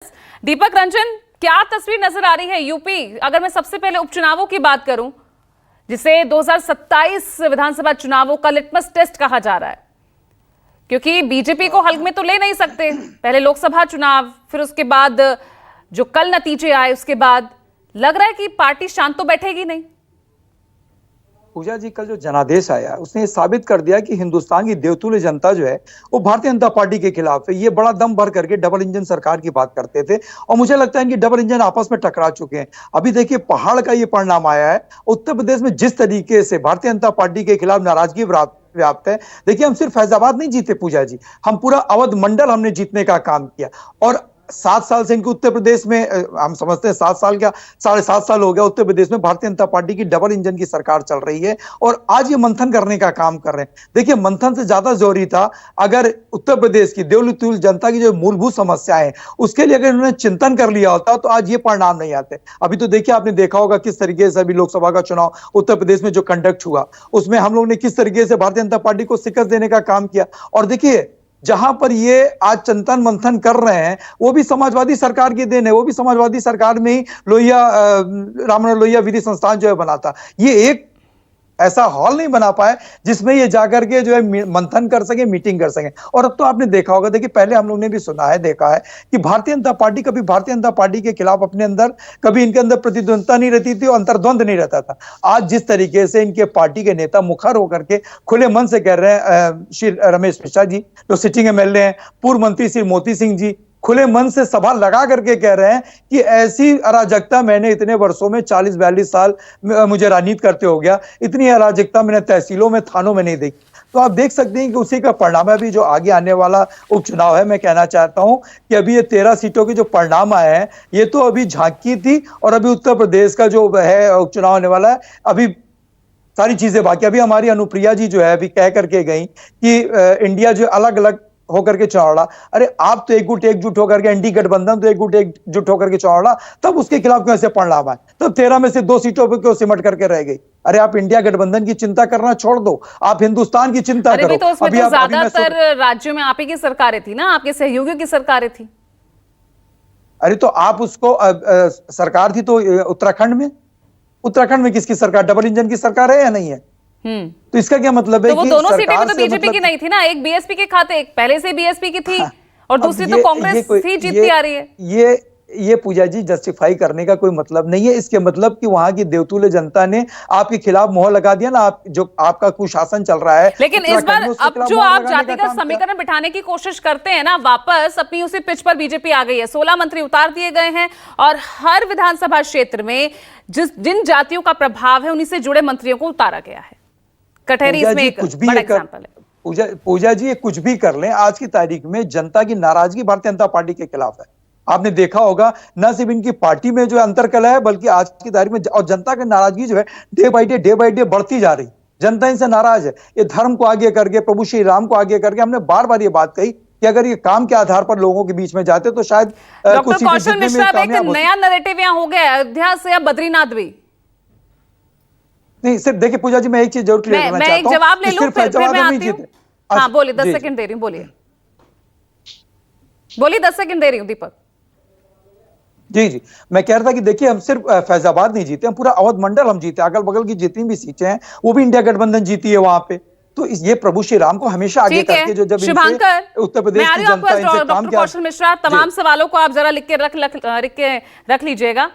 दीपक रंजन, क्या तस्वीर नजर आ रही है यूपी? अगर मैं सबसे पहले उपचुनावों की बात करूं, जिसे 2027 विधानसभा चुनावों का लिटमस टेस्ट कहा जा रहा है, क्योंकि बीजेपी को हल्के में तो ले नहीं सकते। पहले लोकसभा चुनाव, फिर उसके बाद जो कल नतीजे आए, उसके बाद लग रहा है कि पार्टी शांत तो बैठेगी नहीं। पूजा जी, कल जो जनादेश आया उसने ये साबित कर दिया कि हिंदुस्तान की देवतुल्य जनता जो है वो भारतीय जनता पार्टी के खिलाफ है। ये बड़ा दम भर करके डबल इंजन सरकार की बात करते थे और मुझे लगता है कि डबल इंजन आपस में टकरा चुके हैं। अभी देखिए पहाड़ का ये परिणाम आया है। उत्तर प्रदेश में जिस तरीके से भारतीय जनता पार्टी के खिलाफ नाराजगी व्याप्त है। देखिए, हम सिर्फ फैजाबाद नहीं जीते पूजा जी, हम पूरा अवध मंडल हमने जीतने का काम किया। और 7 साल से इनके उत्तर प्रदेश में, हम समझते हैं 7 साल क्या 7.5 साल हो गया, उत्तर प्रदेश में भारतीय जनता पार्टी की डबल इंजन की सरकार चल रही है और आज ये मंथन करने का काम कर रहे हैं। देखिए, मंथन से ज्यादा जरूरी था अगर उत्तर प्रदेश की देवतुल्य जनता की जो मूलभूत समस्याएं हैं उसके लिए अगर उन्होंने चिंतन कर लिया होता तो आज ये परिणाम नहीं आते। अभी तो देखिए, आपने देखा होगा किस तरीके से अभी लोकसभा का चुनाव उत्तर प्रदेश में जो कंडक्ट हुआ उसमें हम लोग ने किस तरीके से भारतीय जनता पार्टी को शिकस्त देने का काम किया। और देखिए, जहां पर ये आज चिंतन मंथन कर रहे हैं वो भी समाजवादी सरकार की देन है। वो भी समाजवादी सरकार में ही लोहिया राममनोहर लोहिया विधि संस्थान जो है बना था। ये एक ऐसा हॉल नहीं बना पाए जिसमें ये जाकर के जो है मंथन कर सके, मीटिंग कर सके। और अब तो आपने देखा होगा, देखिए पहले हम लोग ने भी सुना है, देखा है कि भारतीय जनता पार्टी कभी भारतीय जनता पार्टी के खिलाफ अपने अंदर कभी इनके अंदर प्रतिद्वंदता नहीं रहती थी और अंतर्द्वंद नहीं रहता था। आज जिस तरीके से इनके पार्टी के नेता मुखर होकर के खुले मन से कह रहे हैं, श्री रमेश मिश्रा जी जो सिटिंग एमएलए हैं, पूर्व मंत्री श्री मोती सिंह जी खुले मन से सभा लगा करके कह रहे हैं कि ऐसी अराजकता मैंने इतने वर्षों में 40-42 साल मुझे राजनीति करते हो गया, इतनी अराजकता मैंने तहसीलों में, थानों में नहीं देखी। तो आप देख सकते हैं कि उसी का परिणाम है अभी जो आगे आने वाला उपचुनाव है। मैं कहना चाहता हूं कि अभी ये 13 सीटों के जो परिणाम आए हैं ये तो अभी झांकी थी और अभी उत्तर प्रदेश का जो है उपचुनाव होने वाला है, अभी सारी चीजें बाकी। अभी हमारी अनुप्रिया जी जो है अभी कह करके गई कि इंडिया जो अलग अलग होकर के चुनाव लड़ा। अरे आप तो एकजुट होकर के, एनडी गठबंधन तो एकजुट होकर के चुनाव लड़ा, तब उसके खिलाफ क्यों ऐसे परिणाम आए? तब 13 में से 2 सीटों पर क्यों सिमट करके रह गई? अरे आप इंडिया गठबंधन की चिंता करना छोड़ दो, आप हिंदुस्तान की चिंता करो। तो उसमें तो ज्यादातर राज्यों में आप ही की सरकारें थी ना, आपके सहयोगियों की सरकारें थी। अरे तो आप उसको सरकार थी तो उत्तराखंड में किसकी सरकार? डबल इंजन की सरकार है या नहीं है? तो इसका क्या मतलब है? तो वो दोनों सीटें तो बीजेपी की नहीं थी ना, एक बीएसपी के खाते, एक पहले से बीएसपी की थी और दूसरी तो कांग्रेस ही जीतती आ रही है। ये पूजा जी जस्टिफाई करने का कोई मतलब नहीं है। इसके मतलब कि वहां की देवतुल्य जनता ने आपके खिलाफ मोहर लगा दिया ना, आप जो आपका कुशासन चल रहा है। लेकिन इस बार अब जो आप जातिगत समीकरण बिठाने की कोशिश करते हैं ना, वापस अपनी उसी पिच पर बीजेपी आ गई है। 16 मंत्री उतार दिए गए हैं और हर विधानसभा क्षेत्र में जिन जातियों का प्रभाव है उन्हीं से जुड़े मंत्रियों को उतारा गया है। कटहरी इसमें एक बड़ा एग्जांपल है। पूजा जी, ये कुछ भी कर लें, आज की तारीख में जनता की नाराजगी भारतीय जनता पार्टी के खिलाफ है। आपने देखा होगा न सिर्फ इनकी पार्टी में जो अंतरकलह है बल्कि आज की तारीख में और जनता की नाराजगी जो है डे बाय डे बढ़ती जा रही। जनता इनसे नाराज है। ये धर्म को आगे करके, प्रभु श्री राम को आगे करके, हमने बार बार ये बात कही कि अगर ये काम के आधार पर लोगों के बीच में जाते तो शायद डॉक्टर कौशल मिश्रा, एक नया नैरेटिव यहां हो गया, अयोध्या से अब बद्रीनाथ भी नहीं। सिर्फ देखिए पूजा जी, मैं एक चीज जरूर क्लियर करना चाहता हूं। मैं एक जवाब ले लूं फिर मैं आती हूं। हाँ बोलिए, 10 सेकंड दे रही हूं, बोलिए 10 सेकंड दे रही हूं दीपक जी। मैं कह रहा था कि देखिए, हम सिर्फ फैजाबाद नहीं जीते, हम पूरा अवध मंडल हम जीते। अगल बगल की जितनी भी सीटें हैं वो भी इंडिया गठबंधन जीती है वहां पे। तो ये प्रभु श्री राम को हमेशा आगे करके जो जब उत्तर प्रदेश की जनता इनसे काम किया। कौशल मिश्रा, तमाम सवालों को आप जरा लिख के रख लीजिएगा।